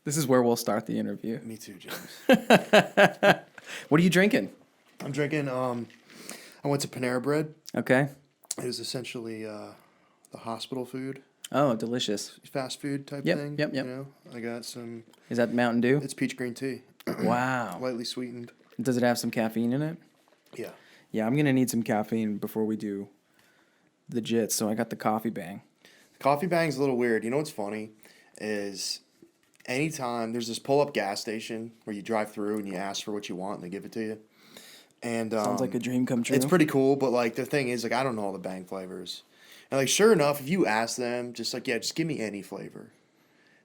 This is where we'll start the interview. Me too, James. What are you drinking? I'm drinking, I went to Panera Bread. Okay. It was essentially the hospital food. Oh, delicious. Fast food type Yep, thing. yep. You know, I got some. Is that Mountain Dew? It's peach green tea. Wow. Lightly sweetened. Does it have some caffeine in it? Yeah. Yeah, I'm going to need some caffeine before we do the jits, so I got the coffee bang. Coffee bang's a little weird. You know what's funny is anytime there's this pull-up gas station where you drive through and you ask for what you want and they give it to you. And Sounds like a dream come true. It's pretty cool, but like the thing is, like, I don't know all the bang flavors. And like, sure enough, if you ask them, just like, yeah, just give me any flavor,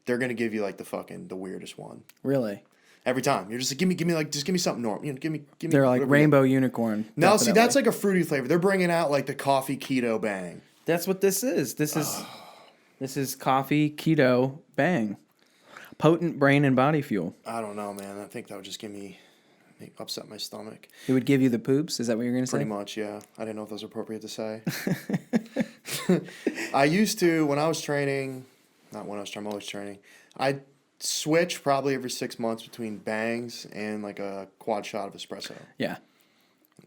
they're gonna give you like the weirdest one. Really? Every time you're just like, give me something normal. You know, give me. They're like rainbow unicorn. No, see, that's like a fruity flavor. They're bringing out like the coffee keto bang. That's what this is. This is coffee keto bang. Potent brain and body fuel. I don't know, man. I think that would just upset my stomach. It would give you the poops? Is that what you're going to say? Pretty much, yeah. I didn't know if that was appropriate to say. I used to, when I was training, not when I was training, I'm always training, I'd switch probably every 6 months between bangs and like a quad shot of espresso. Yeah.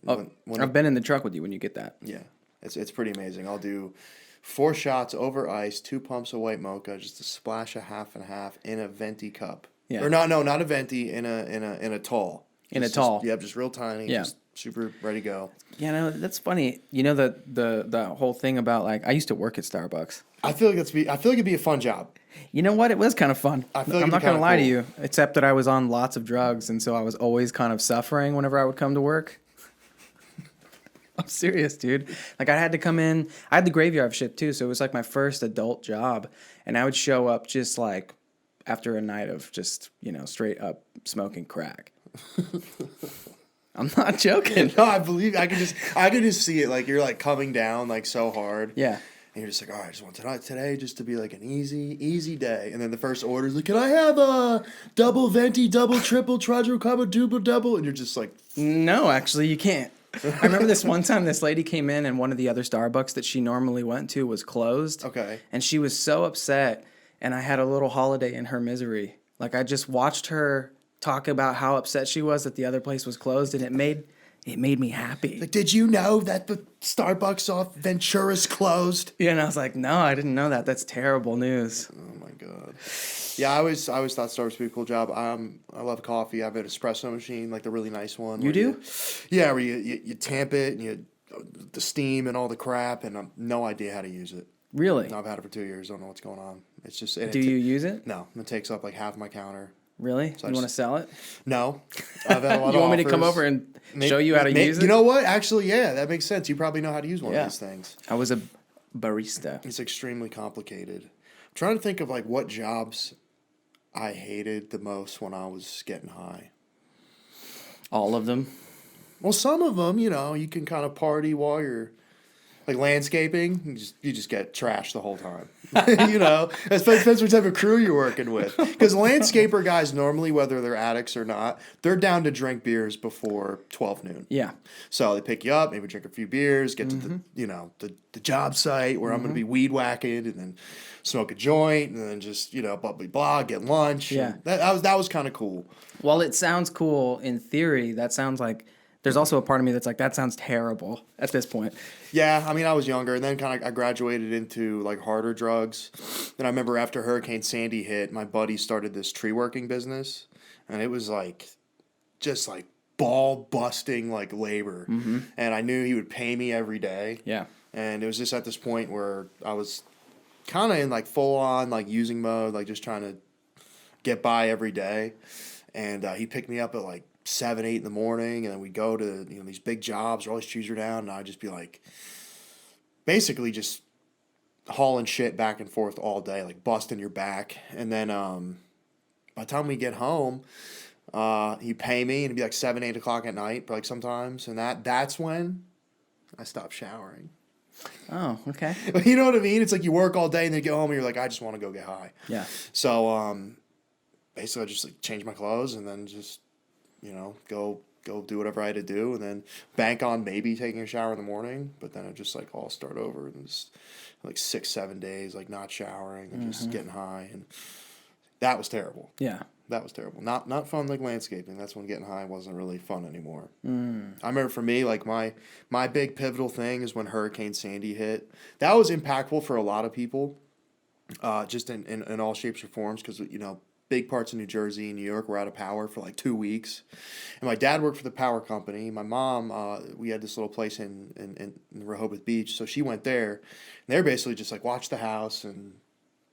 I've been in the truck with you when you get that. Yeah. It's pretty amazing. I'll do 4 shots over ice, 2 pumps of white mocha, just a splash of half and half in a venti cup. Yeah. Or not a venti, in a tall. Just real tiny. Yeah. Just super ready to go. Yeah, no, that's funny. You know the whole thing about, like, I used to work at Starbucks. I feel like it'd be a fun job. You know what? It was kind of fun. I feel like I'm not going to lie to you, except that I was on lots of drugs, and so I was always kind of suffering whenever I would come to work. I'm serious, dude. Like, I had to come in. I had the graveyard shift, too, so it was like my first adult job, and I would show up just like after a night of just, straight up smoking crack. I'm not joking. No, I believe I could just see it. Like, you're like coming down like so hard. Yeah. And you're just like, all right, I just want today just to be like an easy day. And then the first order is like, can I have a double venti, double, triple, quadruple, double? And you're just like, no, actually, you can't. I remember this one time this lady came in and one of the other Starbucks that she normally went to was closed. Okay. And she was so upset, and I had a little holiday in her misery. Like, I just watched her talk about how upset she was that the other place was closed, and it made me happy. Like, did you know that the Starbucks off Ventura's closed? Yeah, and I was like, no, I didn't know that. That's terrible news. Oh my God. Yeah, I always thought Starbucks would be a cool job. I love coffee. I have an espresso machine, like the really nice one. You do? Where you tamp it and the steam and all the crap, and I have no idea how to use it. Really? No, I've had it for 2 years. Don't know what's going on. It's just. Do you use it? No, it takes up like half my counter. Really? So you want to sell it? No. I've had a lot you of want me to come over and show you how to use it? You know what? Actually, yeah, that makes sense. You probably know how to use one of these things. I was a barista. It's extremely complicated. I'm trying to think of like what jobs I hated the most when I was getting high. All of them? Well, some of them, you can kind of party while you're like landscaping. You just get trashed the whole time. It depends what type of crew you're working with. Because landscaper guys normally, whether they're addicts or not, they're down to drink beers before 12 noon. Yeah. So they pick you up, maybe drink a few beers, get to the job site where I'm going to be weed whacking, and then smoke a joint, and then just blah blah blah, get lunch. Yeah. That was kind of cool. While it sounds cool in theory, that sounds like. There's also a part of me that's like, that sounds terrible at this point. Yeah, I mean, I was younger, and then kind of I graduated into like harder drugs. Then I remember after Hurricane Sandy hit, my buddy started this tree working business, and it was like just like ball busting like labor. Mm-hmm. And I knew he would pay me every day. Yeah. And it was just at this point where I was kind of in like full on like using mode, like just trying to get by every day. And he picked me up at like 7, 8 in the morning, and then we'd go to these big jobs, or always choose her down, and I'd just be like, basically just hauling shit back and forth all day, like busting your back. And then by the time we get home, he'd pay me, and it'd be like 7, 8 o'clock at night, like sometimes, and that's when I stopped showering. Oh, okay. You know what I mean? It's like you work all day, and then you get home, and you're like, I just want to go get high. Yeah. So basically, I just like change my clothes, and then just go do whatever I had to do, and then bank on maybe taking a shower in the morning, but then it just like all start over, and it's like 6, 7 days like not showering and just getting high, and that was terrible. Yeah. That was terrible. Not fun like landscaping. That's when getting high wasn't really fun anymore. I remember for me, like my big pivotal thing is when Hurricane Sandy hit. That was impactful for a lot of people, just in all shapes or forms, because big parts of New Jersey and New York were out of power for like 2 weeks. And my dad worked for the power company. My mom, we had this little place in Rehoboth Beach, so she went there. And they were basically just like, watch the house and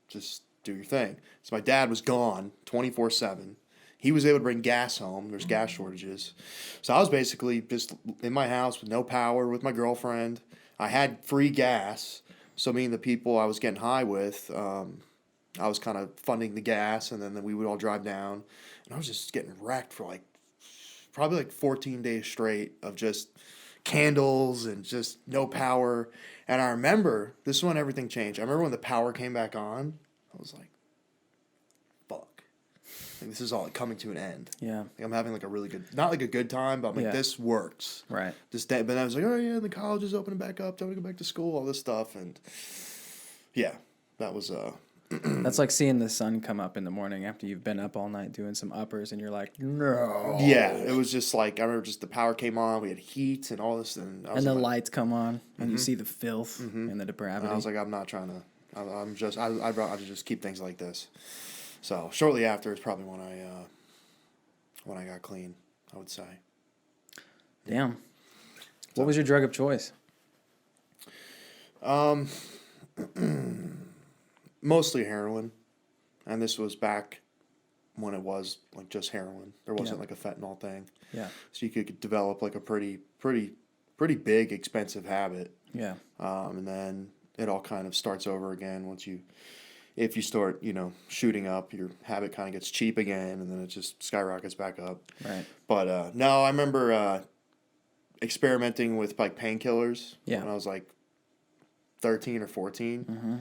just do your thing. So my dad was gone 24/7. He was able to bring gas home. There's gas shortages. So I was basically just in my house with no power with my girlfriend. I had free gas. So me and the people I was getting high with, I was kind of funding the gas, and then we would all drive down. And I was just getting wrecked for probably like 14 days straight of just candles and just no power. And I remember, this is when everything changed. I remember when the power came back on, I was like, fuck. Like, this is all coming to an end. Yeah. Like, I'm having like a really good, not like a good time, but I'm like, this works. Right. This day, but then I was like, oh yeah, the college is opening back up, time to go back to school, all this stuff. And yeah, that was, That's like seeing the sun come up in the morning after you've been up all night doing some uppers, and you're like, no. Yeah, it was just like, I remember just the power came on, we had heat and all this. And the lights come on, and you see the filth and the depravity. And I was like, I'm not trying to, I'd just keep things like this. So shortly after is probably when I got clean, I would say. Damn. What was your drug of choice? Mostly heroin, and this was back when it was like just heroin. There wasn't like a fentanyl thing. Yeah. So you could develop like a pretty big expensive habit. Yeah. And then it all kind of starts over again if you start shooting up, your habit kind of gets cheap again, and then it just skyrockets back up. Right. But no, I remember experimenting with like painkillers when I was like 13 or 14. Mm-hmm.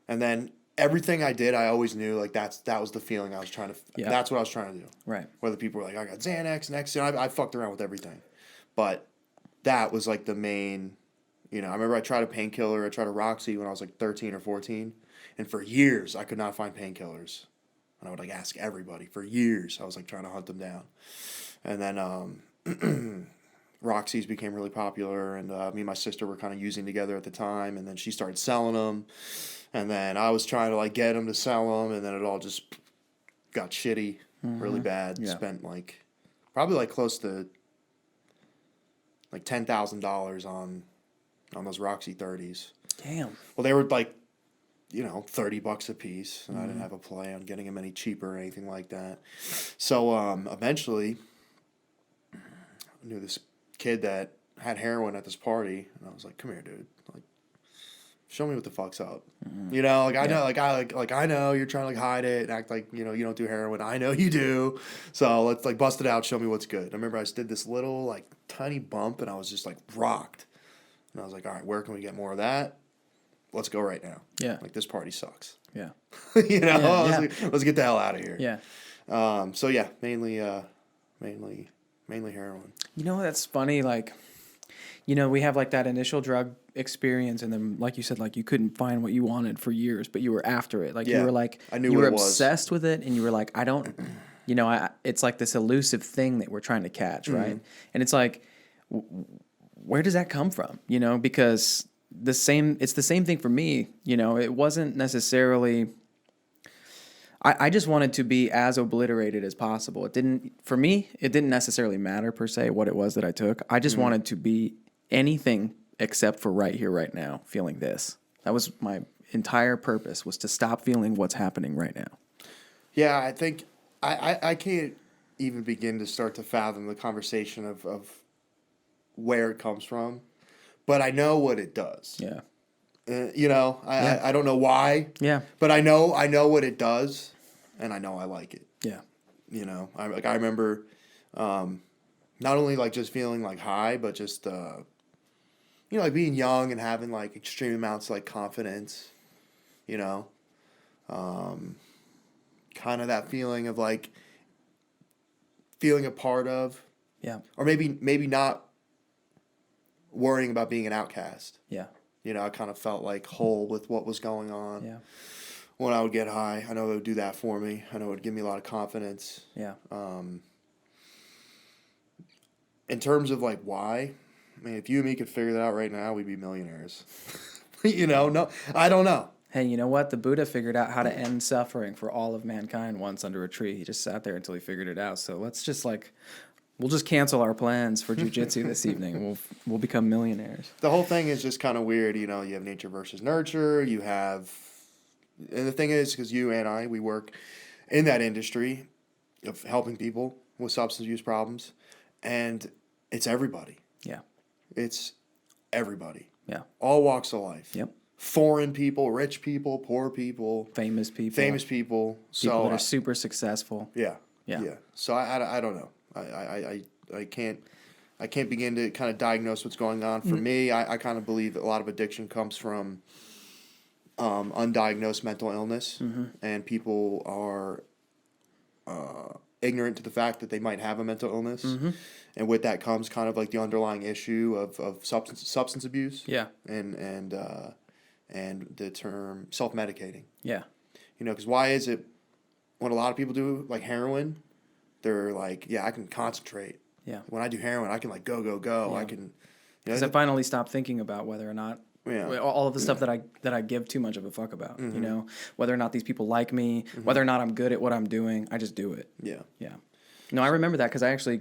And then everything I did, I always knew like that was the feeling I was trying to. Yeah. That's what I was trying to do. Right. Whether people were like, I got Xanax, next, I fucked around with everything, but that was like the main. I remember I tried a painkiller. I tried a Roxy when I was like 13 or 14, and for years I could not find painkillers, and I would like ask everybody for years. I was like trying to hunt them down, and then Roxy's became really popular, and me and my sister were kind of using together at the time, and then she started selling them. And then I was trying to like get him to sell them, and then it all just got shitty, really bad. Yeah. Spent probably like close to like $10,000 on those Roxy 30s. Damn. Well, they were like, $30 a piece, and I didn't have a play on getting them any cheaper or anything like that. So eventually, I knew this kid that had heroin at this party, and I was like, "Come here, dude. Like, show me what the fuck's up." I know, I know you're trying to hide it and act like you don't do heroin. I know you do. So let's bust it out. Show me what's good. I remember I just did this little tiny bump, and I was just rocked. And I was like, all right, where can we get more of that? Let's go right now. Yeah. This party sucks. Yeah. Let's get the hell out of here. Yeah. So yeah, mainly heroin. That's funny. We have that initial drug experience, and then you said, you couldn't find what you wanted for years, but you were after it. You were I knew you what were it was. obsessed with it, and you were like, I don't, it's like this elusive thing that we're trying to catch, right? And it's like, where does that come from? Because it's the same thing for me. It wasn't necessarily. I just wanted to be as obliterated as possible. It didn't necessarily matter per se what it was that I took. I just wanted to be anything except for right here, right now, feeling this. That was my entire purpose, was to stop feeling what's happening right now. Yeah, I think I can't even begin to start to fathom the conversation of where it comes from, but I know what it does. Yeah. I don't know why. Yeah. But I know what it does, and I know I like it. Yeah. I remember, not only just feeling high, but just being young and having extreme amounts of confidence. Kind of that feeling of feeling a part of. Yeah. Or maybe not worrying about being an outcast. Yeah. I kind of felt whole with what was going on. Yeah. when I would get high. I know it would do that for me. I know it would give me a lot of confidence. Yeah. In terms of like why, I mean, if you and me could figure that out right now, we'd be millionaires. No, I don't know. Hey, you know what? The Buddha figured out how to end suffering for all of mankind once under a tree. He just sat there until he figured it out. So let's just we'll just cancel our plans for jiu-jitsu this evening. We'll become millionaires. The whole thing is just kind of weird. You have nature versus nurture. And the thing is, because you and I, we work in that industry of helping people with substance use problems, and it's everybody. Yeah. It's everybody. Yeah. All walks of life. Yep. Foreign people, rich people, poor people. Famous people. People that are super successful. Yeah. Yeah. Yeah. So I don't know. I can't begin to kind of diagnose what's going on. For me, I kind of believe that a lot of addiction comes from undiagnosed mental illness, and people are ignorant to the fact that they might have a mental illness, and with that comes kind of like the underlying issue of substance abuse. Yeah. And the term self-medicating. Yeah. Because why is it when a lot of people do like heroin, they're like, yeah, I can concentrate. Yeah. When I do heroin, I can like go. Yeah. I can. Because I finally stopped thinking about whether or not all of the stuff that I give too much of a fuck about. Whether or not these people like me, whether or not I'm good at what I'm doing, I just do it. Yeah. Yeah. No, I remember that because I actually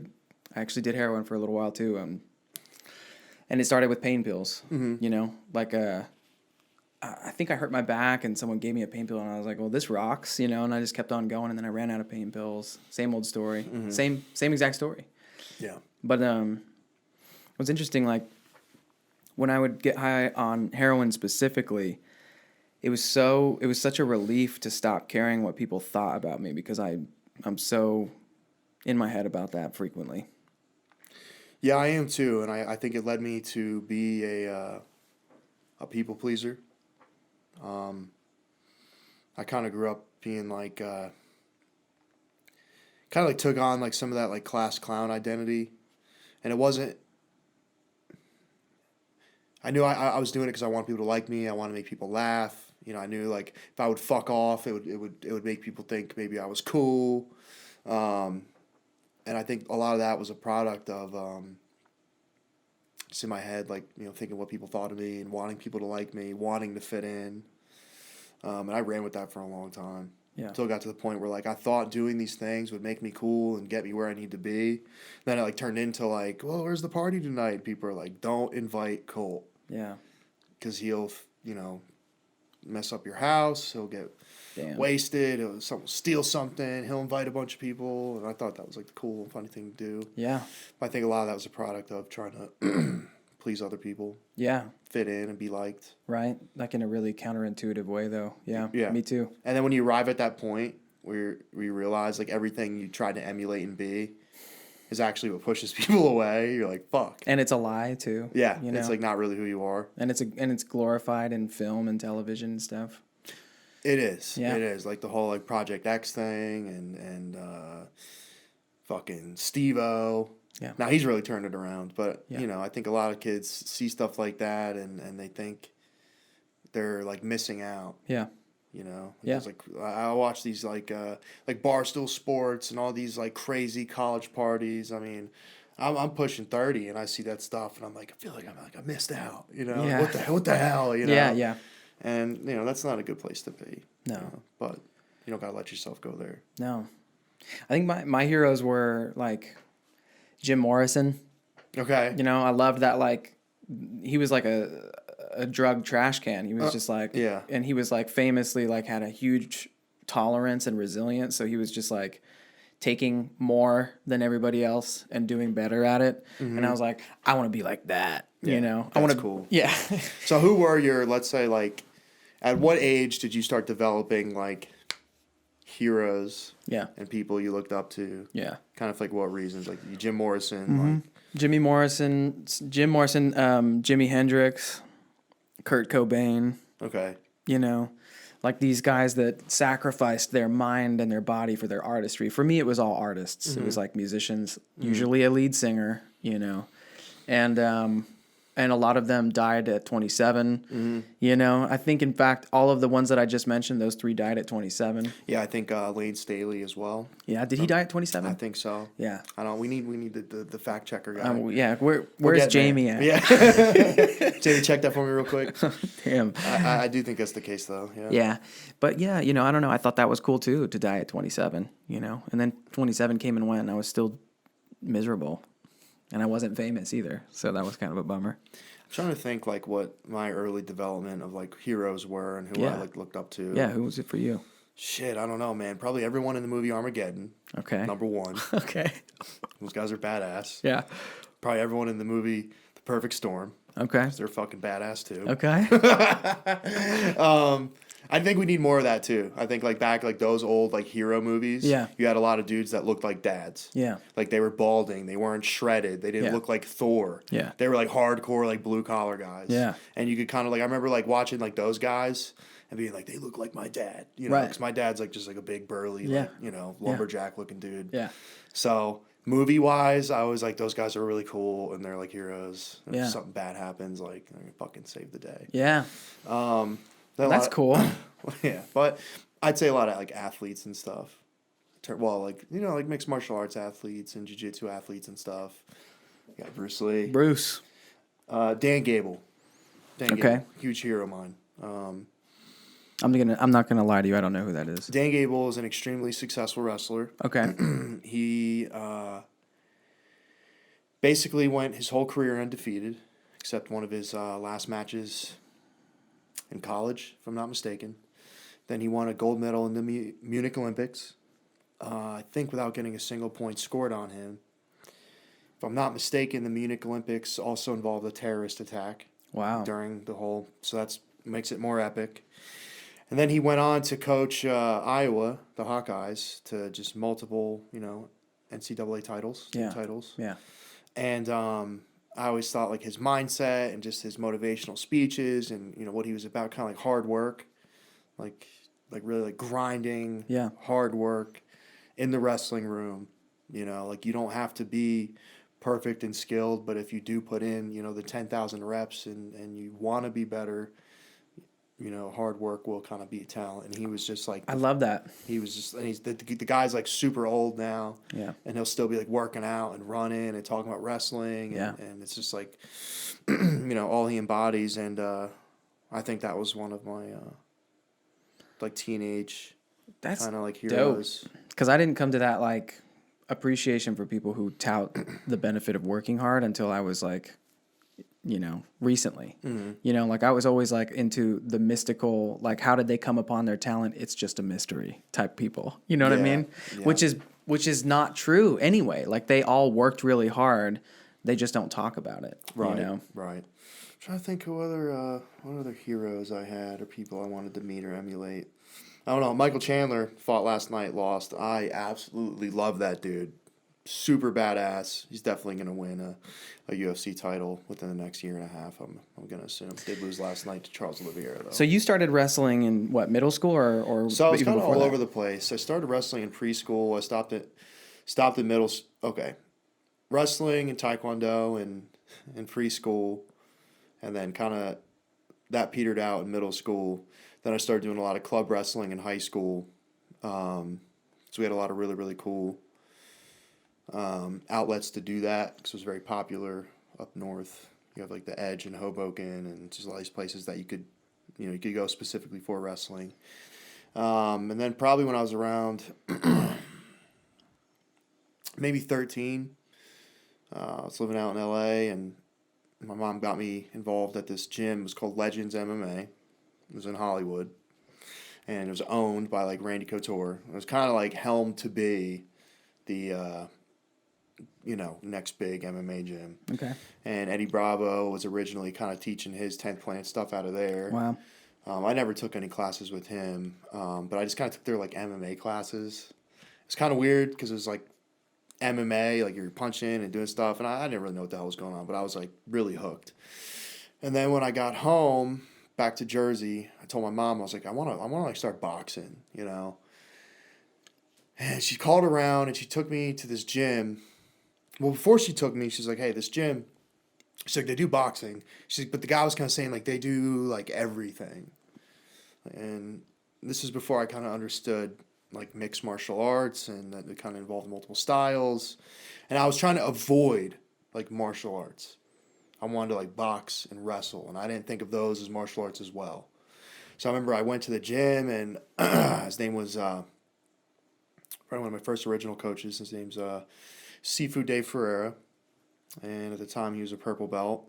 did heroin for a little while too, and it started with pain pills. I think I hurt my back and someone gave me a pain pill and I was like, well, this rocks, and I just kept on going and then I ran out of pain pills. Same old story. Same exact story. Yeah. But it was interesting, like when I would get high on heroin specifically, it was such a relief to stop caring what people thought about me because I'm so in my head about that frequently. Yeah, I am too, and I think it led me to be a people pleaser. I kind of grew up being like, kind of like took on like some of that like class clown identity, and it wasn't. I knew I was doing it because I wanted people to like me. I wanted to make people laugh. I knew like if I would fuck off, it would make people think maybe I was cool, and I think a lot of that was a product of just in my head, like thinking what people thought of me and wanting people to like me, wanting to fit in, and I ran with that for a long time. Yeah. Until it got to the point where like I thought doing these things would make me cool and get me where I need to be. Then it like turned into like, well, where's the party tonight? People are like, don't invite Colt. Yeah. Because he'll mess up your house. He'll get wasted. Someone will steal something. He'll invite a bunch of people. And I thought that was like the cool and funny thing to do. Yeah. But I think a lot of that was a product of trying to please other people. Yeah. Fit in and be liked. Right. Like in a really counterintuitive way, though. Yeah. Yeah. Me too. And then when you arrive at that point where you realize like everything you tried to emulate and be is actually what pushes people away, you're like, fuck. And it's a lie too. Yeah. It's like not really who you are. And it's glorified in film and television and stuff. It is. Yeah. It is. Like the whole like Project X thing and fucking Steve-O. Yeah. Now he's really turned it around, but Yeah. I think a lot of kids see stuff like that and they think they're like missing out. Yeah. Yeah. It's like I watch these like Barstool Sports and all these like crazy college parties. I mean, I'm pushing 30 and I see that stuff and I'm like, I feel like I missed out. Yeah. What the hell? Yeah. Yeah. And that's not a good place to be. No. But you don't gotta let yourself go there. No. I think my heroes were like Jim Morrison. Okay. I loved that, like he was like a drug trash can. He was just like, yeah. And he was like famously like had a huge tolerance and resilience. So he was just like taking more than everybody else and doing better at it. And I was like, I want to be like that. I want to. Cool. Yeah. So who were your, let's say, like, at what age did you start developing like heroes? Yeah. And people you looked up to? Yeah. Kind of like what reasons? Like Jim Morrison. Like Jim Morrison, Jimi Hendrix, Kurt Cobain. Okay. Like these guys that sacrificed their mind and their body for their artistry. For me, it was all artists. It was like musicians, usually a lead singer, and and a lot of them died at 27. You know, I think in fact all of the ones that I just mentioned, those 3 died at 27. Yeah, I think Lane Staley as well. Yeah, did he die at 27? I think so. Yeah. I don't. We need the fact checker guy. Yeah, where's Jamie at? Yeah. Jamie, check that for me real quick. Damn. I do think that's the case though. Yeah. Yeah, but yeah, you know, I don't know. I thought that was cool too to die at 27. You know, and then 27 came and went, and I was still miserable, and I wasn't famous either, so that was kind of a bummer. I'm trying to think like what my early development of like heroes were and who I like looked up to. Yeah, who was it for you? Shit, I don't know, man. Probably everyone in the movie Armageddon. Okay. Number 1. Okay. Those guys are badass. Yeah. Probably everyone in the movie The Perfect Storm. Okay. 'Cause they're fucking badass too. Okay. I think we need more of that too. I think like back like those old like hero movies. Yeah. You had a lot of dudes that looked like dads. Yeah. Like they were balding. They weren't shredded. They didn't look like Thor. Yeah. They were like hardcore like blue collar guys. Yeah. And you could kind of like I remember like watching like those guys and being like they look like my dad. You know, Right. because my dad's like just like a big burly like, you know, lumberjack looking dude. Yeah. So movie wise, I was like those guys are really cool and they're like heroes. And if something bad happens, like they're gonna fucking save the day. Yeah. That's cool. Yeah, but I'd say a lot of like athletes and stuff. Well, like you know, like mixed martial arts athletes and jiu-jitsu athletes and stuff. You got Bruce Lee, Bruce. Dan Gable. Gable, huge hero of mine. I'm not gonna lie to you. I don't know who that is. Dan Gable is an extremely successful wrestler. Okay. He basically went his whole career undefeated, except one of his last matches in college, if I'm not mistaken. Then he won a gold medal in the Munich Olympics. I think without getting a single point scored on him. If I'm not mistaken, the Munich Olympics also involved a terrorist attack. Wow. During the whole, so that's makes it more epic. And then he went on to coach Iowa, the Hawkeyes, to just multiple, you know, NCAA titles. Yeah. And I always thought like his mindset and just his motivational speeches and you know what he was about, kind of like hard work, like really like grinding, hard work in the wrestling room. You know, like you don't have to be perfect and skilled, but if you do put in, you know, the 10,000 reps and you want to be better, you know, hard work will kind of beat talent. And he was just like, I love that. He was just, and he's the guy's like super old now. Yeah. And he'll still be like working out and running and talking about wrestling. And it's just like, you know, all he embodies. And I think that was one of my like teenage kind of like heroes. Because I didn't come to that like appreciation for people who tout the benefit of working hard until I was like, you know, recently. You know, like I was always like into the mystical, like how did they come upon their talent? It's just a mystery type people. You know what I mean? Yeah. Which is not true anyway. Like they all worked really hard. They just don't talk about it. Right. You know? Right. I'm trying to think what other heroes I had or people I wanted to meet or emulate. I don't know. Michael Chandler fought last night, lost. I absolutely love that dude. Super badass. He's definitely going to win a UFC title within the next year and a half, I'm going to assume. Did lose last night to Charles Oliveira, though. So you started wrestling in, what, middle school or So I was even kind of before all that? over the place. I started wrestling in preschool. I stopped at middle. Okay. Wrestling and Taekwondo in preschool. And then kind of that petered out in middle school. Then I started doing a lot of club wrestling in high school. So we had a lot of really, really cool outlets to do that because it was very popular up north. You have like the Edge in Hoboken and just all these places that you could go specifically for wrestling. And then probably when I was around maybe 13, I was living out in LA and my mom got me involved at this gym. It was called Legends MMA. It was in Hollywood. And it was owned by like Randy Couture. It was kind of like helmed to be the next big MMA gym. Okay. And Eddie Bravo was originally kind of teaching his 10th Planet stuff out of there. Wow. I never took any classes with him, but I just kind of took their like MMA classes. It's kind of weird because it was like MMA, like you're punching and doing stuff, and I didn't really know what the hell was going on, but I was like really hooked. And then when I got home back to Jersey, I told my mom, I was like, I want to like start boxing, you know. And she called around and she took me to this gym. Well, before she took me, she's like, hey, this gym, She's like, they do boxing. She's like, but the guy was kind of saying, like, they do, like, everything. And this is before I kind of understood, like, mixed martial arts and that it kind of involved multiple styles. And I was trying to avoid, like, martial arts. I wanted to, like, box and wrestle. And I didn't think of those as martial arts as well. So I remember I went to the gym, and his name was probably one of my first original coaches. His name's Sifu Dave Ferreira. And at the time, he was a purple belt.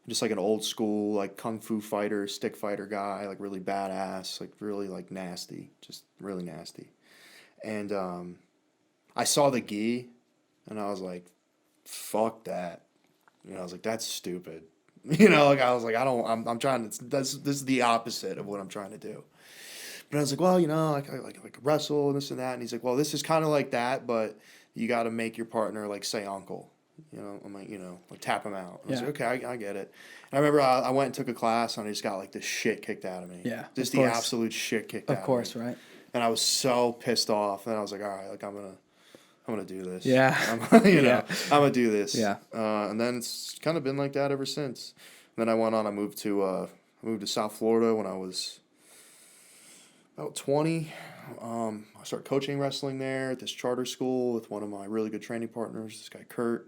Just like an old school, like, kung fu fighter, stick fighter guy, like, really badass, like, really, like, nasty. Just really nasty. And I saw the gi, and I was like, fuck that. You know, I was like, that's stupid. You know, like, I was like, I'm trying to, this is the opposite of what I'm trying to do. But I was like, well, you know, I like wrestle and this and that. And he's like, well, this is kind of like that, but you got to make your partner, like, say uncle. You know, I'm like, you know, like, tap him out. I was like, okay, I get it. And I remember I went and took a class, and I just got, like, the shit kicked out of me. Yeah, just the absolute shit kicked out of me. Of course, right? And I was so pissed off. And I was like, all right, like, I'm gonna do this. Yeah. You know, I'm gonna do this. Yeah. And then it's kind of been like that ever since. And then I went on. I moved to South Florida when I was about 20. I started coaching wrestling there at this charter school with one of my really good training partners, this guy Kurt.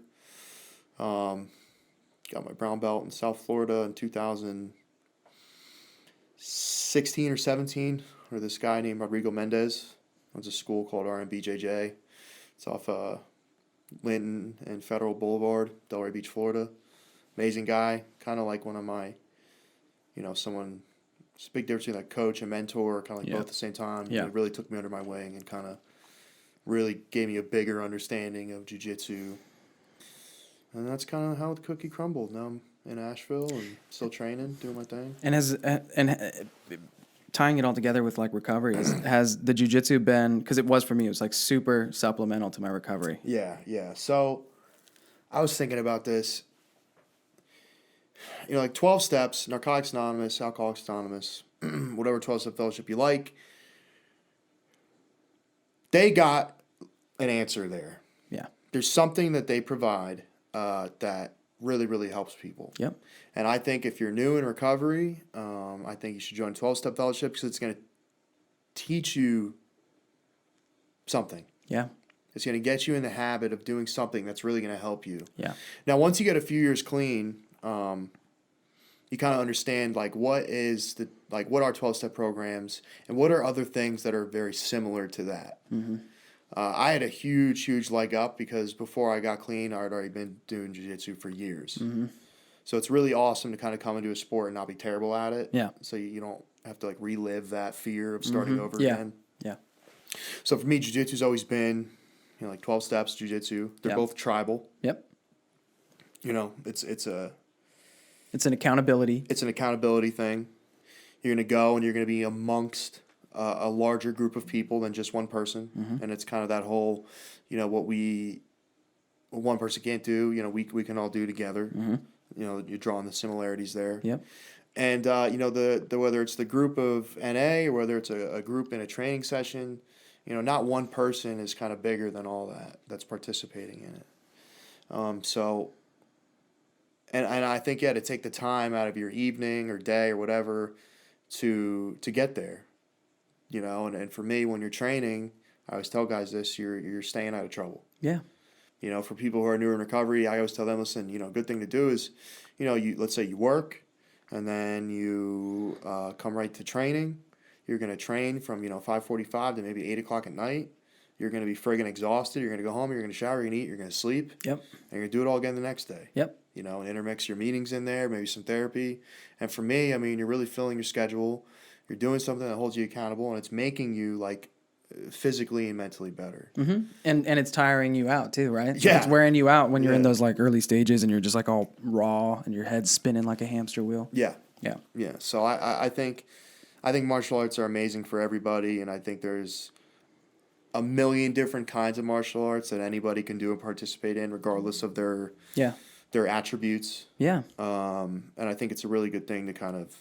Got my brown belt in South Florida in 2016 or 17, where this guy named Rodrigo Mendez owns a school called RMBJJ. It's off Linton and Federal Boulevard, Delray Beach, Florida. Amazing guy, kind of like one of my, you know, someone. It's a big difference between like coach and mentor, kind of like both at the same time. Yeah. It really took me under my wing and kind of really gave me a bigger understanding of jiu-jitsu. And that's kind of how the cookie crumbled. Now I'm in Asheville and still training, doing my thing. And tying it all together with like recovery, has the jiu-jitsu been, because it was for me, it was like super supplemental to my recovery. Yeah. So I was thinking about this. You know, like 12 steps, Narcotics Anonymous, Alcoholics Anonymous, whatever 12-step fellowship you like. They got an answer there. Yeah. There's something that they provide that really, really helps people. Yep. And I think if you're new in recovery, I think you should join 12-step fellowship because it's going to teach you something. Yeah. It's going to get you in the habit of doing something that's really going to help you. Yeah. Now, once you get a few years clean, you kind of understand like what are 12-step programs and what are other things that are very similar to that. Mm-hmm. I had a huge leg up because before I got clean, I had already been doing jiu-jitsu for years. Mm-hmm. So it's really awesome to kind of come into a sport and not be terrible at it. Yeah. So you don't have to like relive that fear of starting over again. Yeah. So for me, jiu-jitsu's always been, you know, like 12 steps jiu-jitsu. They're both tribal. Yep. You know, it's an accountability. It's an accountability thing. You're going to go and you're going to be amongst a larger group of people than just one person. Mm-hmm. And it's kind of that whole, you know, what one person can't do, you know, we can all do together. Mm-hmm. You know, you're drawing the similarities there. Yep. And, you know, the whether it's the group of NA or whether it's a group in a training session, you know, not one person is kind of bigger than all that's participating in it. And I think, to take the time out of your evening or day or whatever to get there, you know, and for me, when you're training, I always tell guys this, you're staying out of trouble. Yeah. You know, for people who are new in recovery, I always tell them, listen, you know, a good thing to do is, you know, let's say you work and then you come right to training. You're going to train from, you know, 5:45 to maybe 8 o'clock at night. You're going to be friggin' exhausted. You're going to go home. You're going to shower. You're going to eat. You're going to sleep. Yep. And you're going to do it all again the next day. Yep. You know, and intermix your meetings in there, maybe some therapy. And for me, I mean, you're really filling your schedule. You're doing something that holds you accountable, and it's making you, like, physically and mentally better. Mm-hmm. And it's tiring you out, too, right? Yeah. It's wearing you out when you're in those, like, early stages and you're just, like, all raw and your head's spinning like a hamster wheel. Yeah. Yeah. Yeah. So I think martial arts are amazing for everybody, and I think there's a million different kinds of martial arts that anybody can do and participate in, regardless of their attributes. Yeah. And I think it's a really good thing to kind of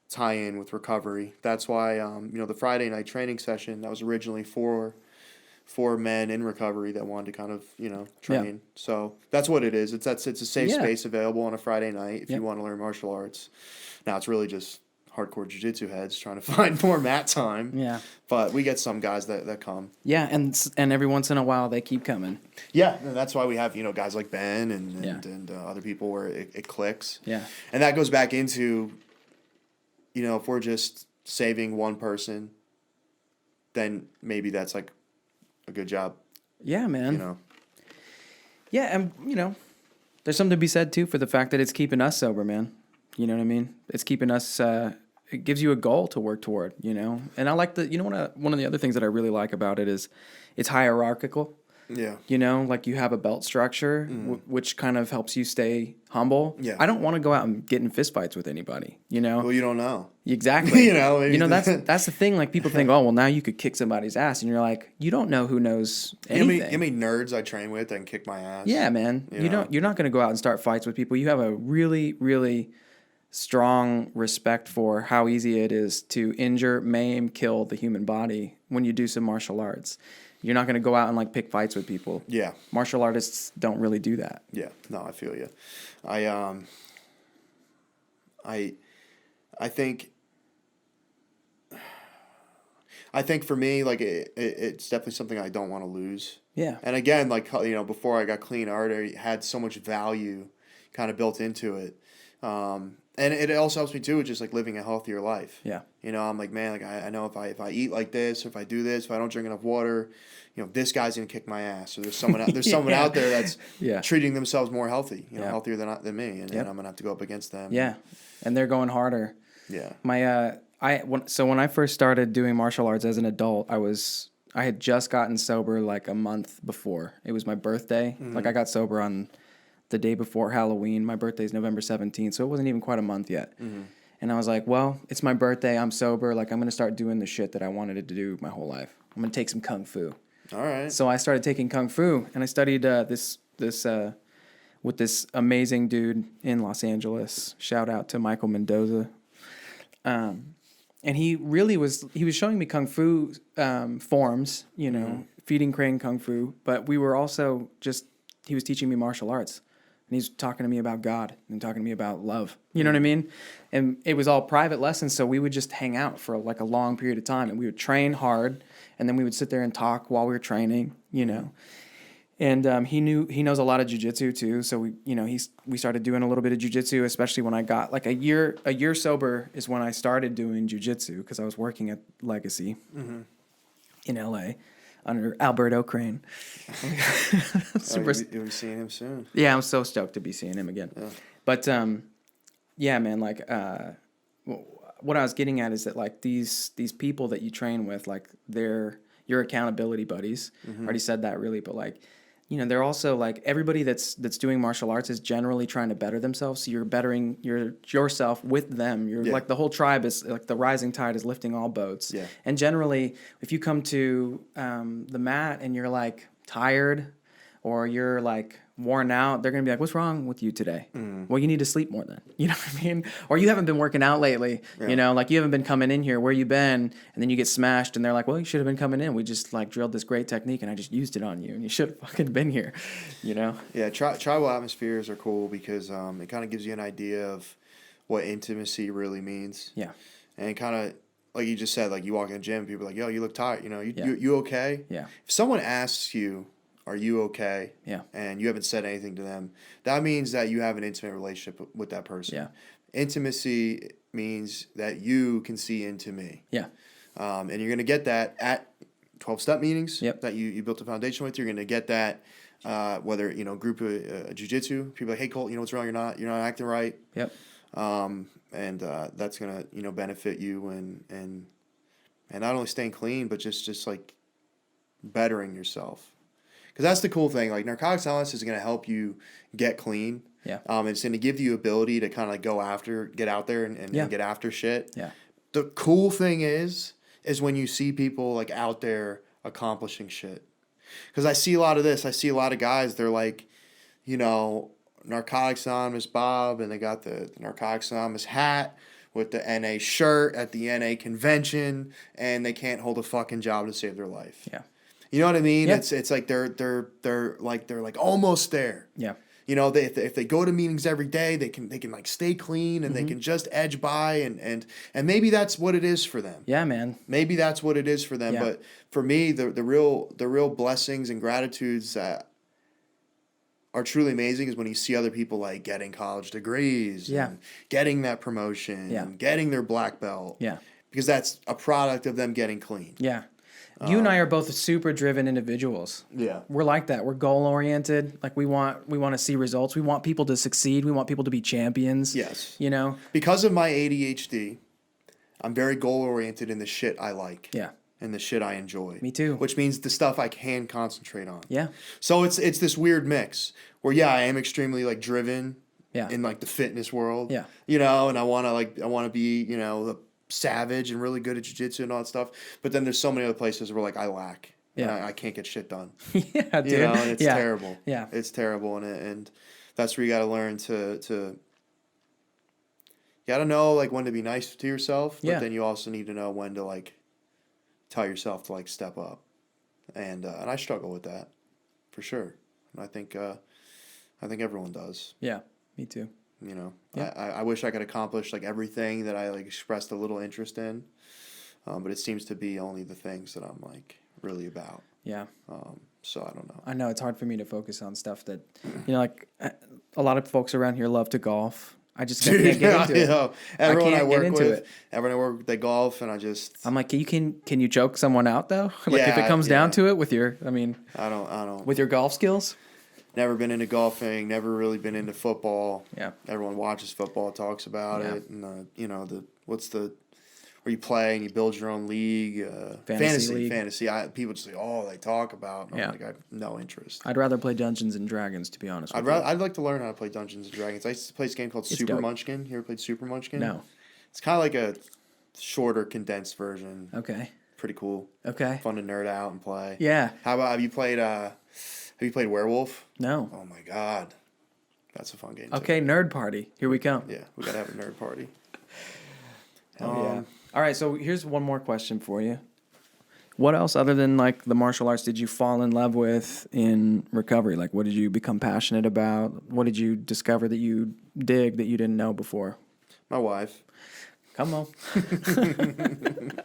tie in with recovery. That's why, you know, the Friday night training session, that was originally for for men in recovery that wanted to kind of, train. Yeah. So that's what it is. It's a safe space available on a Friday night if you want to learn martial arts. Now it's really just hardcore jiu-jitsu heads trying to find more mat time. Yeah. But we get some guys that come. Yeah, and every once in a while they keep coming. Yeah, and that's why we have, guys like Ben and other people where it clicks. Yeah. And that goes back into, if we're just saving one person, then maybe that's like a good job. Yeah, man. Yeah, and there's something to be said too for the fact that it's keeping us sober, man. You know what I mean? It's keeping us. It gives you a goal to work toward. And I like one of the other things that I really like about it is it's hierarchical. Yeah. Like you have a belt structure, which kind of helps you stay humble. Yeah. I don't want to go out and get in fistfights with anybody. Well, you don't know. Exactly. That's the thing. Like people think, oh, well, now you could kick somebody's ass, and you're like, you don't know who knows anything. You know how many nerds I train with that can kick my ass? Yeah, man. You're not going to go out and start fights with people. You have a really, really strong respect for how easy it is to injure, maim, kill the human body when you do some martial arts. You're not going to go out and like pick fights with people. Yeah. Martial artists don't really do that. Yeah. No, I feel you. I think for me, like it's definitely something I don't want to lose. Yeah. And again, like, before I got clean, I already had so much value kind of built into it. And it also helps me too with just like living a healthier life. Yeah. I'm like, man, like I know if I eat like this, or if I do this, if I don't drink enough water, this guy's gonna kick my ass. So there's someone out there that's treating themselves more healthy, healthier than me, and I'm gonna have to go up against them. Yeah, and they're going harder. Yeah. When I first started doing martial arts as an adult, I had just gotten sober like a month before. It was my birthday. Mm-hmm. Like I got sober on the day before Halloween. My birthday's November 17th, so it wasn't even quite a month yet. Mm-hmm. And I was like, well, it's my birthday. I'm sober. Like, I'm going to start doing the shit that I wanted to do my whole life. I'm going to take some Kung Fu. All right. So I started taking Kung Fu, and I studied this with this amazing dude in Los Angeles. Shout out to Michael Mendoza. And he was showing me Kung Fu forms, feeding crane Kung Fu, but we were also he was teaching me martial arts. And he's talking to me about God and talking to me about love. You know what I mean? And it was all private lessons, so we would just hang out for like a long period of time, and we would train hard, and then we would sit there and talk while we were training, And he knows a lot of jiu-jitsu too, so we started doing a little bit of jiu-jitsu, especially when I got like a year sober is when I started doing jiu-jitsu because I was working at Legacy in LA. Under Alberto Crane. You'll be seeing him soon. Yeah, I'm so stoked to be seeing him again. Yeah. But, yeah, man, like, what I was getting at is that, like, these people that you train with, like, they're your accountability buddies. Mm-hmm. I already said that, really, but, like, they're also, like, everybody that's doing martial arts is generally trying to better themselves, so you're bettering yourself with them. You're like, the whole tribe is, like, the rising tide is lifting all boats. Yeah. And generally, if you come to the mat and you're, like, tired or you're, like, worn out, they're going to be like, what's wrong with you today? Mm. Well, you need to sleep more then. You know what I mean? Or you haven't been working out lately. Yeah. Like you haven't been coming in here. Where you been? And then you get smashed and they're like, well, you should have been coming in. We just like drilled this great technique and I just used it on you and you should have fucking been here, Yeah, tribal atmospheres are cool because it kind of gives you an idea of what intimacy really means. Yeah. And kind of, like you just said, like you walk in the gym, people are like, yo, you look tired. You okay? Yeah. If someone asks you, are you okay? Yeah. And you haven't said anything to them, that means that you have an intimate relationship with that person. Yeah. Intimacy means that you can see into me. Yeah. And you're going to get that at 12-step meetings that you built a foundation with. You're going to get that whether, group of jiu-jitsu, people are like, hey, Colt, what's wrong? You're not acting right. Yep. And that's going to, benefit you and not only staying clean, but just like bettering yourself. Because that's the cool thing. Like, Narcotics Anonymous is going to help you get clean. Yeah. It's going to give you ability to kind of get out there and get after shit. Yeah. The cool thing is when you see people, like, out there accomplishing shit. Because I see a lot of this. I see a lot of guys, they're like, Narcotics Anonymous Bob, and they got the Narcotics Anonymous hat with the NA shirt at the NA convention, and they can't hold a fucking job to save their life. Yeah. You know what I mean? Yeah. It's like they're like almost there. Yeah. You know, if they go to meetings every day, they can like stay clean and they can just edge by and maybe that's what it is for them. Yeah, man. Maybe that's what it is for them. Yeah. But for me, the real blessings and gratitudes that are truly amazing is when you see other people like getting college degrees, Yeah. and getting that promotion, Yeah. and getting their black belt. Yeah. Because that's a product of them getting clean. Yeah. You and I are both super driven individuals. Yeah. We're like that. We're goal oriented. Like we want to see results. We want people to succeed. We want people to be champions. Yes. You know? Because of my ADHD, I'm very goal oriented in the shit I like. Yeah. And the shit I enjoy. Me too. Which means the stuff I can concentrate on. Yeah. So it's this weird mix where I am extremely like driven Yeah. in like the fitness world. Yeah. You know, and I want to be, you know, the savage and really good at jiu-jitsu and all that stuff. But then there's so many other places where like I lack. Yeah. And I can't get shit done. Yeah, dude. You know, and it's Yeah. terrible. Yeah. It's terrible and that's where you got to learn to you got to know like when to be nice to yourself, but Yeah. then you also need to know when to like tell yourself to like step up. And I struggle with that for sure. And I think everyone does. Yeah. Me too. You know, Yeah. I wish I could accomplish like everything that I like expressed a little interest in, but it seems to be only the things that I'm like really about. Yeah. So I don't know. I know it's hard for me to focus on stuff that, you know, like a lot of folks around here love to golf. I just can't get into it. You know, everyone I can't work get into with, it. everyone I work with, they golf, and I just I'm like, can you choke someone out though? Like if it Yeah, comes yeah. down to it with your, I mean, I don't. with your golf skills. Never been into golfing. Never really been into football. Yeah. Everyone watches football, talks about Yeah. it, and you know where you play and you build your own league. Fantasy league. Fantasy. People just say, oh, they talk about. And Yeah. I'm like, I have no interest. I'd rather play Dungeons and Dragons, to be honest with you. I'd like to learn how to play Dungeons and Dragons. I used to play this game called It's Super dope. Munchkin. You ever played Super Munchkin? No. It's kind of like a shorter, condensed version. Okay. Pretty cool. Okay. Fun to nerd out and play. Yeah. How about have you played Werewolf? No. Oh my god, that's a fun game. Too. Okay, nerd party. Here we come. Yeah, we gotta have a nerd party. Oh, yeah. All right, so here's one more question for you. What else, other than like the martial arts, did you fall in love with in recovery? Like, what did you become passionate about? What did you discover that you dig that you didn't know before? My wife. Come on.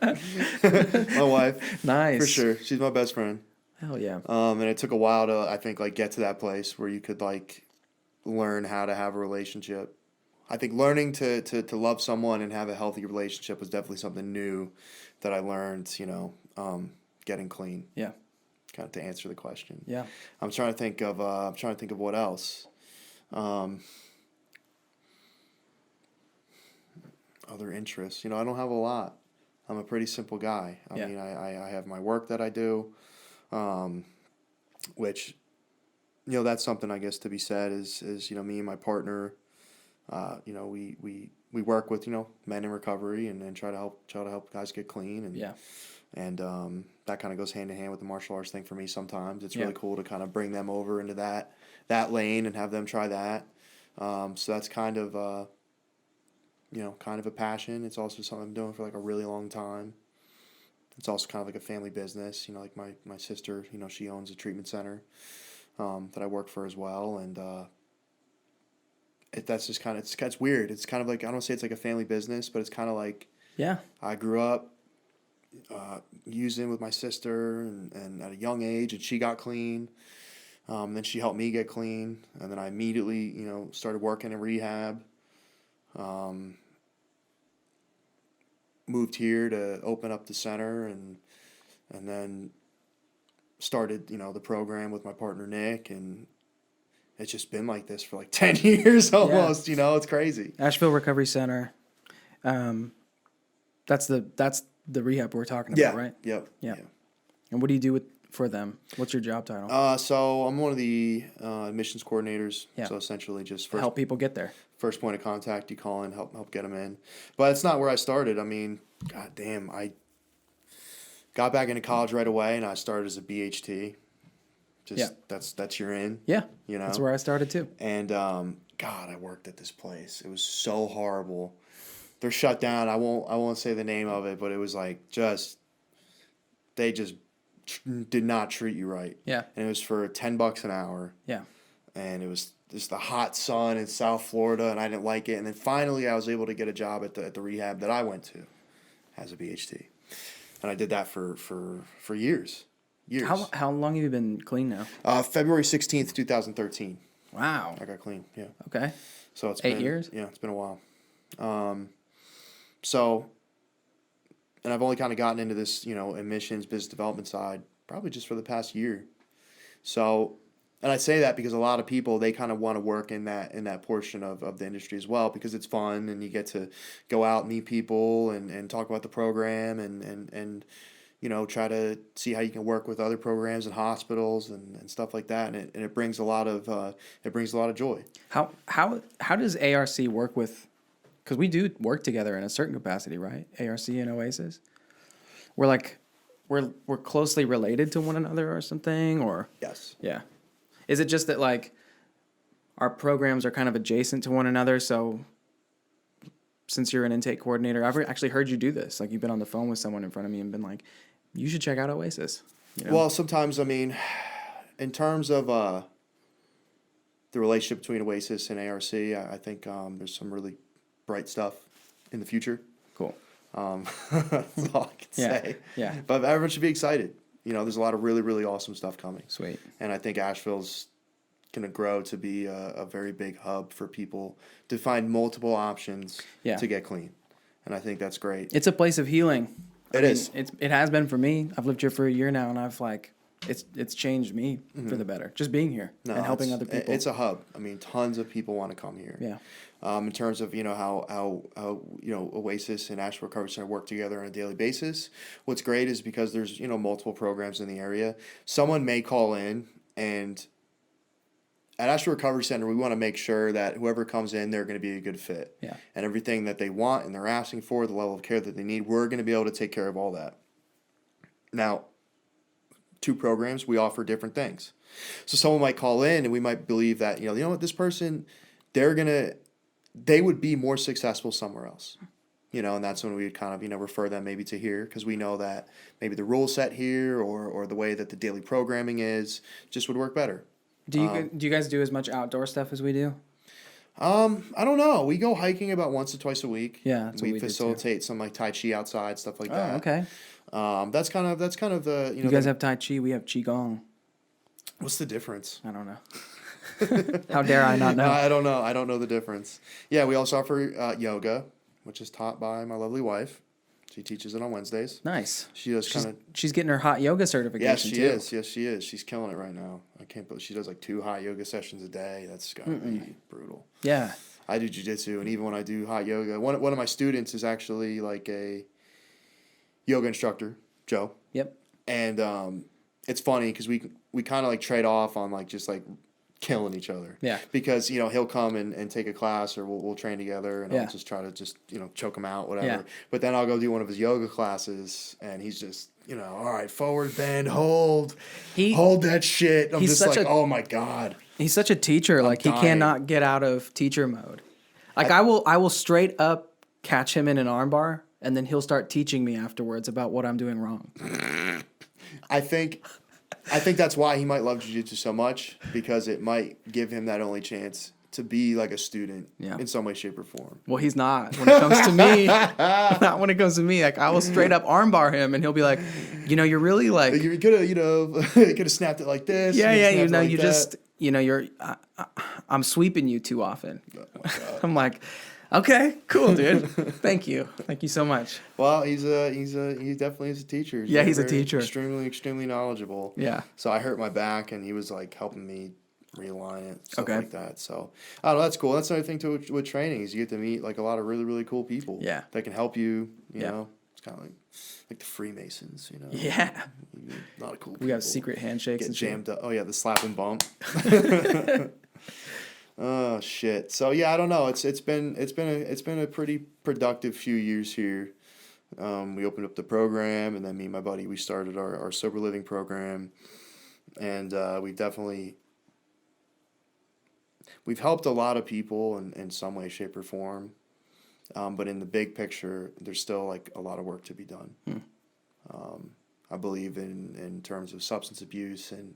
My wife. Nice. For sure. She's my best friend. Hell yeah. And it took a while to, I think, like get to that place where you could like learn how to have a relationship. I think learning to love someone and have a healthy relationship was definitely something new that I learned, you know, getting clean. Yeah. Kind of to answer the question. Yeah. I'm trying to think of what else. Other interests. You know, I don't have a lot. I'm a pretty simple guy. I mean, I have my work that I do, which, you know, that's something I guess to be said is you know, me and my partner, you know, we work with, you know, men in recovery and try to help guys get clean and that kind of goes hand in hand with the martial arts thing for me sometimes. It's really cool to kind of bring them over into that lane and have them try that. So that's kind of you know, kind of a passion. It's also something I'm doing for like a really long time. It's also kind of like a family business. You know, like my sister, you know, she owns a treatment center that I work for as well. And that's just kind of, it's weird. It's kind of like, I don't say it's like a family business, but it's kind of like, Yeah. I grew up using with my sister and at a young age, and she got clean. Then she helped me get clean. And then I immediately, you know, started working in rehab. Moved here to open up the center and then started, you know, the program with my partner Nick, and it's just been like this for like 10 years almost. You know, it's crazy. Asheville Recovery Center. That's the rehab we're talking about, right? Yep. Yeah. And what do you do for them? What's your job title? So I'm one of the admissions coordinators. Yeah. So essentially just Help people get there. first point of contact, you call in, help get them in. But it's not where I started. I mean, god damn, I got back into college right away, and I started as a BHT. That's your in. Yeah. You know, That's where I started too. And God, I worked at this place. It was so horrible. They're shut down. I won't say the name of it, but it was like they just did not treat you right. Yeah. And it was for $10 an hour. Yeah. And it was just the hot sun in South Florida, and I didn't like it. And then finally, I was able to get a job at the rehab that I went to as a BHT, and I did that for years. Years. How long have you been clean now? February 16th, 2013. Wow. I got clean. Yeah. Okay. So it's 8 been, years. Yeah, it's been a while. So, and I've only kind of gotten into this, admissions, business development side probably just for the past year. So, and I say that because a lot of people, they kind of want to work in that portion of the industry as well, because it's fun and you get to go out, meet people and talk about the program and try to see how you can work with other programs and hospitals and stuff like that. And it brings a lot of joy. How does ARC work with, because we do work together in a certain capacity, right? ARC and Oasis. We're closely related to one another or something, or? Yes. Yeah. Is it just that like our programs are kind of adjacent to one another? So since you're an intake coordinator, I've actually heard you do this. Like you've been on the phone with someone in front of me and been like, you should check out Oasis. Well, sometimes, I mean, in terms of the relationship between Oasis and ARC, I think there's some really bright stuff in the future. Cool. That's all I can say. Yeah. But everyone should be excited. There's a lot of really, really awesome stuff coming. Sweet. And I think Asheville's going to grow to be a very big hub for people to find multiple options to get clean. And I think that's great. It's a place of healing. It is. It has been for me. I've lived here for a year now, and I've it's changed me for the better. Just being here and helping other people. It's a hub. I mean, tons of people want to come here. Yeah. In terms of how Oasis and Asheville Recovery Center work together on a daily basis, what's great is because there's multiple programs in the area. Someone may call in, and at Asheville Recovery Center, we want to make sure that whoever comes in, they're going to be a good fit. Yeah. And everything that they want and they're asking for, the level of care that they need, we're going to be able to take care of all that. Now, 2 programs, we offer different things. So someone might call in and we might believe that, what, this person, they would be more successful somewhere else. And that's when we would kind of, refer them maybe to here, because we know that maybe the rule set here or the way that the daily programming is just would work better. Do you guys do as much outdoor stuff as we do? I don't know. We go hiking about once or twice a week. Yeah, that's what we do facilitate some like Tai Chi outside, stuff like that. Oh, okay. That's kind of the You guys have Tai Chi, we have Qigong. What's the difference? I don't know. How dare I not know? I don't know. I don't know the difference. Yeah, we also offer yoga, which is taught by my lovely wife. She teaches it on Wednesdays. Nice. She does She's getting her hot yoga certification. Yes, she is. Yes, she is. She's killing it right now. I can't believe she does like 2 hot yoga sessions a day. That's gotta be brutal. Yeah. I do jiu-jitsu, and even when I do hot yoga, one of my students is actually like a yoga instructor, Joe. Yep. And it's funny because we kind of like trade off on like just like killing each other. Yeah. Because, he'll come and take a class, or we'll train together, and I'll just try to just, choke him out, whatever. Yeah. But then I'll go do one of his yoga classes, and he's just, all right, forward bend, hold that shit. I'm just like, oh my God. He's such a teacher. Like dying. He cannot get out of teacher mode. Like I will straight up catch him in an armbar, and then he'll start teaching me afterwards about what I'm doing wrong. I think that's why he might love jiu-jitsu so much, because it might give him that only chance to be like a student in some way, shape, or form. Well, he's not when it comes to me. Not when it comes to me. Like I will straight up armbar him, and he'll be like, you're really like you could have, you could have snapped it like this. Yeah, you're. I'm sweeping you too often. Oh I'm like, okay, cool, dude. Thank you so much. Well, he definitely is a teacher. He's a teacher. Extremely knowledgeable. Yeah. So I hurt my back, and he was like helping me realign it, stuff okay. like that. So I don't know, that's cool. That's another thing with training is you get to meet like a lot of really, really cool people. Yeah. That can help you. You know, it's kind of like the Freemasons. Yeah. A lot of cool. We have secret handshakes. Get and jammed shit. up. Oh yeah, the slap and bump. Oh shit. So yeah, I don't know. It's been a pretty productive few years here. We opened up the program, and then me and my buddy, we started our sober living program, and we've helped a lot of people in some way, shape, or form. But in the big picture, there's still like a lot of work to be done. I believe in terms of substance abuse and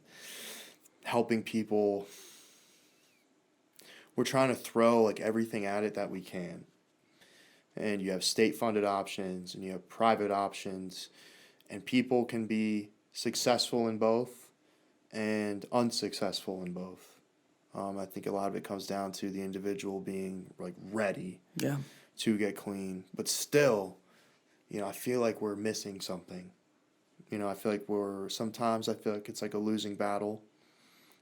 helping people. We're trying to throw like everything at it that we can. And you have state-funded options and you have private options, and people can be successful in both and unsuccessful in both. I think a lot of it comes down to the individual being like ready to get clean, but still, I feel like we're missing something. I feel like sometimes I feel like it's like a losing battle,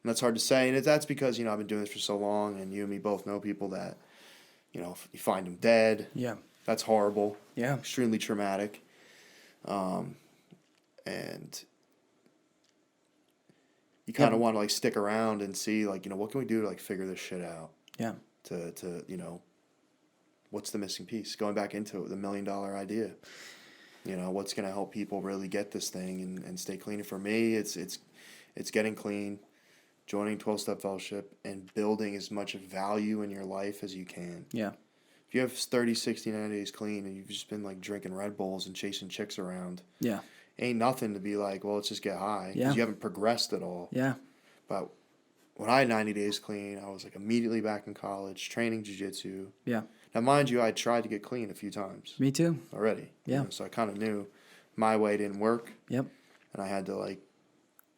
and that's hard to say, and that's because I've been doing this for so long, and you and me both know people that you find them dead. Yeah. That's horrible. Yeah. Extremely traumatic. And you kind of want to like stick around and see like, what can we do to like figure this shit out? Yeah. To what's the missing piece? Going back into it, the $1 million idea. What's going to help people really get this thing and stay clean? And for me, it's getting clean, joining 12-step fellowship, and building as much value in your life as you can. Yeah. If you have 30, 60, 90 days clean and you've just been like drinking Red Bulls and chasing chicks around, ain't nothing to be like, well, let's just get high, because you haven't progressed at all. Yeah. But when I had 90 days clean, I was like immediately back in college, training jiu-jitsu. Yeah. Now, mind you, I tried to get clean a few times. Me too. Already. Yeah. So I kind of knew my way didn't work. Yep. And I had to like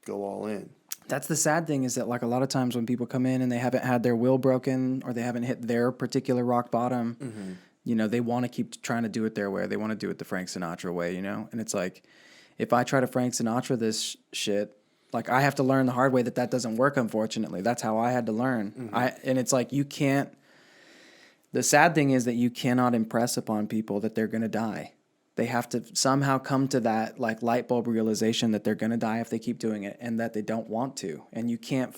go all in. That's the sad thing, is that like a lot of times when people come in and they haven't had their will broken or they haven't hit their particular rock bottom, they want to keep trying to do it their way. They want to do it the Frank Sinatra way, And it's like, if I try to Frank Sinatra this shit, like I have to learn the hard way that doesn't work, unfortunately. That's how I had to learn. And it's like you can't, the sad thing is that you cannot impress upon people that they're going to die. They have to somehow come to that like light bulb realization that they're going to die if they keep doing it, and that they don't want to. And you can't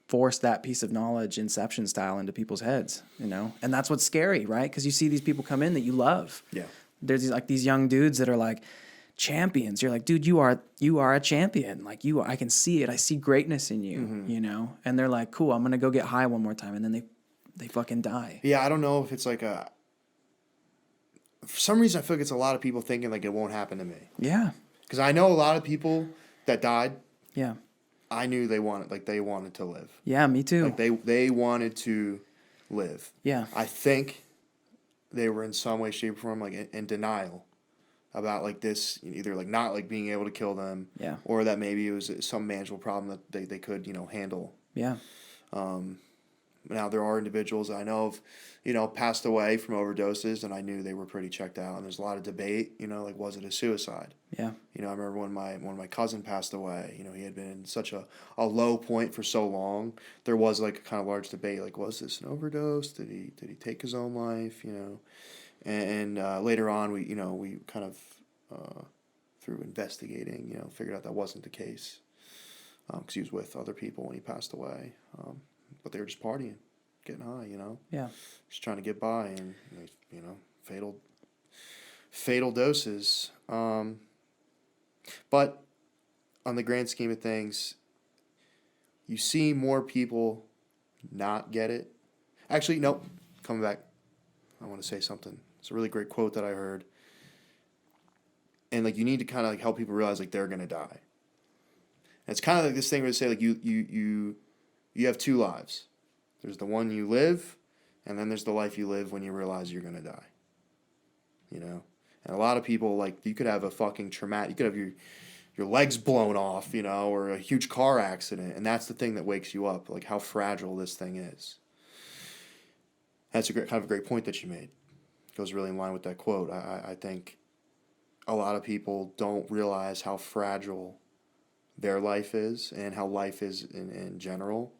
force that piece of knowledge Inception style into people's heads, And that's what's scary, right? Because you see these people come in that you love. Yeah. There's these young dudes that are like champions. You're like, dude, you are a champion. Like I can see it. I see greatness in you, And they're like, cool, I'm going to go get high one more time. And then they fucking die. Yeah, I don't know if it's like for some reason, I feel like it's a lot of people thinking like it won't happen to me. Yeah. Because I know a lot of people that died. Yeah. I knew they wanted to live. Yeah, me too. Like they wanted to live. Yeah. I think they were in some way, shape, or form like in denial about like this, either like not like being able to kill them. Yeah. Or that maybe it was some manageable problem that they could handle. Yeah. Now there are individuals I know have, passed away from overdoses, and I knew they were pretty checked out. And there's a lot of debate, like, was it a suicide? Yeah. I remember when my cousin passed away, he had been in such a low point for so long. There was like a kind of large debate, like, was this an overdose? Did he take his own life? And later on we kind of through investigating, figured out that wasn't the case, because he was with other people when he passed away. But they were just partying, getting high, Yeah. Just trying to get by, and fatal doses. But on the grand scheme of things, you see more people not get it. Actually, nope. Coming back, I want to say something. It's a really great quote that I heard. And like you need to kind of like help people realize like they're gonna die. And it's kind of like this thing where they say like you have two lives. There's the one you live, and then there's the life you live when you realize you're gonna die. And a lot of people, like, you could have a fucking traumatic, you could have your legs blown off, or a huge car accident, and that's the thing that wakes you up, like how fragile this thing is. That's kind of a great point that you made. It goes really in line with that quote. I think a lot of people don't realize how fragile their life is and how life is in general,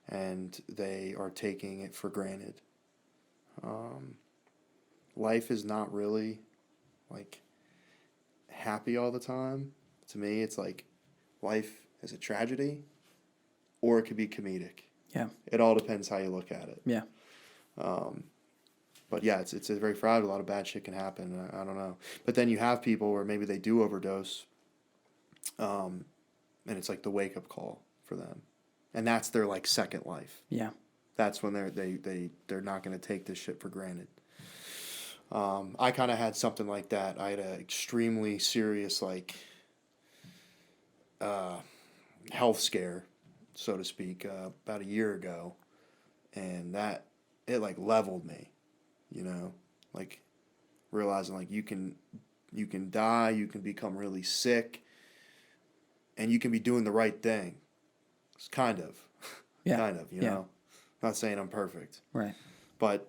and they are taking it for granted. Life is not really like happy all the time. To me, it's like life is a tragedy, or it could be comedic. Yeah. It all depends how you look at it. Yeah. But yeah, it's a very fragile. A lot of bad shit can happen. I don't know. But then you have people where maybe they do overdose, and it's like the wake up call for them, and that's their like second life. Yeah. That's when they're not going to take this shit for granted. I kind of had something like that. I had an extremely serious like health scare, so to speak, about a year ago, and that it like leveled me, you know, like realizing like you can die, you can become really sick, and you can be doing the right thing. It's kind of, you know. Not saying I'm perfect, Right. but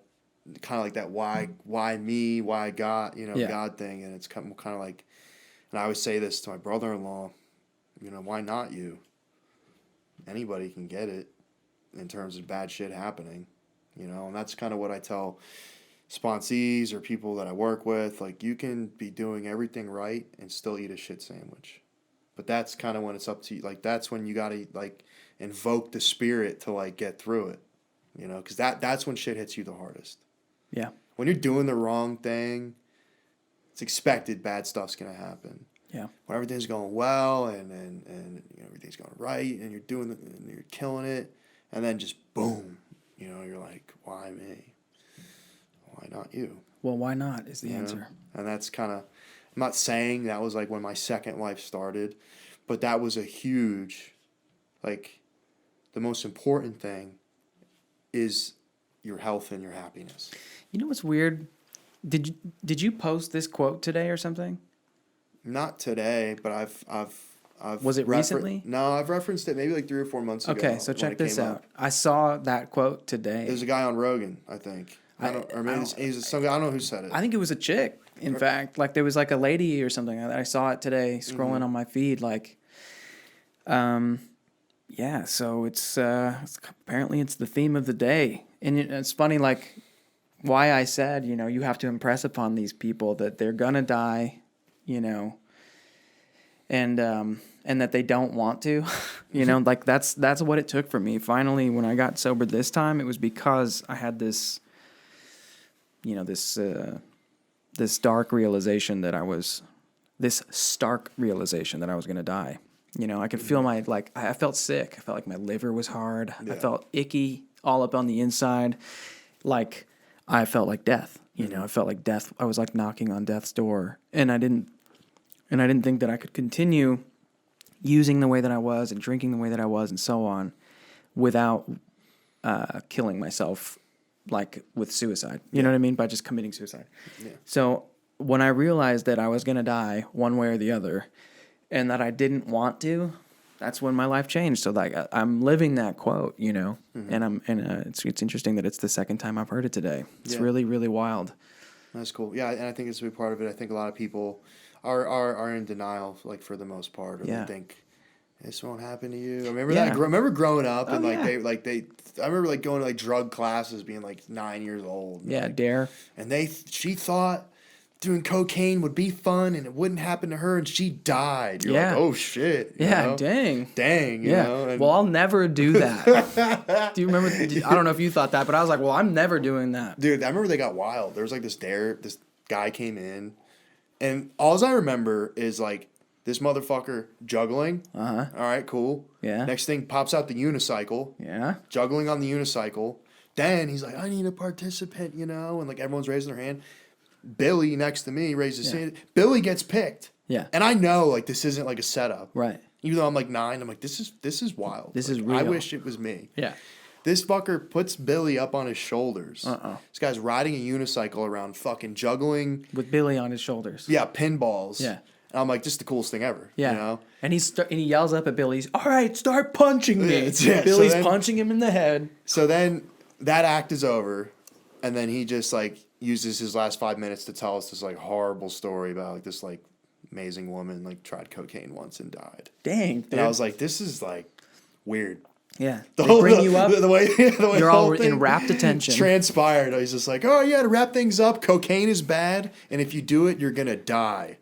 kind of like that why me, why God, you know, God thing, and it's kind of like, and I always say this to my brother-in-law, you know, why not you? Anybody can get it in terms of bad shit happening, you know, and that's kind of what I tell sponsees or people that I work with, like you can be doing everything right and still eat a shit sandwich. But that's kind of when it's up to you, like that's when you got to like invoke the spirit to like get through it, you know, because that's when shit hits you the hardest. Yeah. When you're doing the wrong thing, it's expected bad stuff's going to happen. Yeah. When everything's going well and you know, everything's going right and you're killing it, and then just boom, you know, you're like, why me? Why not you? Well, why not is the answer. And that's kind of, I'm not saying that was like when my second life started, but that was a huge, like, the most important thing is your health and your happiness. You know what's weird? Did you post this quote today or something? Not today, but I've Was it recently? No, I've referenced it maybe like 3 or 4 months ago. Okay, so check this out. I saw that quote today. There's a guy on Rogan, I think. I don't know who said it. I think it was a chick. In fact, like there was like a lady or something. I saw it today scrolling on my feed. Like, yeah. So it's apparently it's the theme of the day, and it's funny. Like, why I said, you know, you have to impress upon these people that they're gonna die, you know, and that they don't want to, you know, like that's what it took for me. Finally, when I got sober this time, it was because I had this, you know, this stark realization that I was going to die. You know, I could feel I felt sick. I felt like my liver was hard. Yeah. I felt icky all up on the inside. Like I felt like death, you know, I felt like death. I was like knocking on death's door, and I didn't think that I could continue using the way that I was and drinking the way that I was and so on without killing myself, like with suicide. You know what I mean? By just committing suicide. Yeah. So when I realized that I was going to die one way or the other and that I didn't want to, that's when my life changed. So like I'm living that quote, you know, and it's interesting that it's the second time I've heard it today. It's really, really wild. That's cool. Yeah. And I think it's a big part of it. I think a lot of people are in denial, like for the most part, or they think this won't happen to you. I remember that. I remember growing up and I remember like going to like drug classes, being like 9 years old. And Dare. And she thought doing cocaine would be fun and it wouldn't happen to her, and she died. You're like, oh shit. You know? Dang. You know? And, well, I'll never do that. Do you remember? I don't know if you thought that, but I was like, well, I'm never doing that. Dude, I remember they got wild. There was like this guy came in, and all I remember is like this motherfucker juggling. All right, cool. Yeah. Next thing pops out the unicycle. Yeah. Juggling on the unicycle. Then he's like, I need a participant, you know, and like everyone's raising their hand. Billy next to me raises his hand. Billy gets picked. Yeah. And I know like this isn't like a setup. Right. Even though I'm like 9, I'm like, this is wild. This is real. I wish it was me. Yeah. This fucker puts Billy up on his shoulders. This guy's riding a unicycle around fucking juggling. With Billy on his shoulders. Yeah, pinballs. Yeah. And I'm like, this is the coolest thing ever. Yeah. You know? And he yells up at Billy, all right, start punching me. Billy's punching him in the head. So then that act is over. And then he just like uses his last 5 minutes to tell us this like horrible story about like this like amazing woman like tried cocaine once and died. Dang, dude. And I was like, this is like weird. Yeah, they bring you up. The way you're all in rapt attention. Transpired. He's just like, oh yeah, to wrap things up, cocaine is bad, and if you do it, you're gonna die.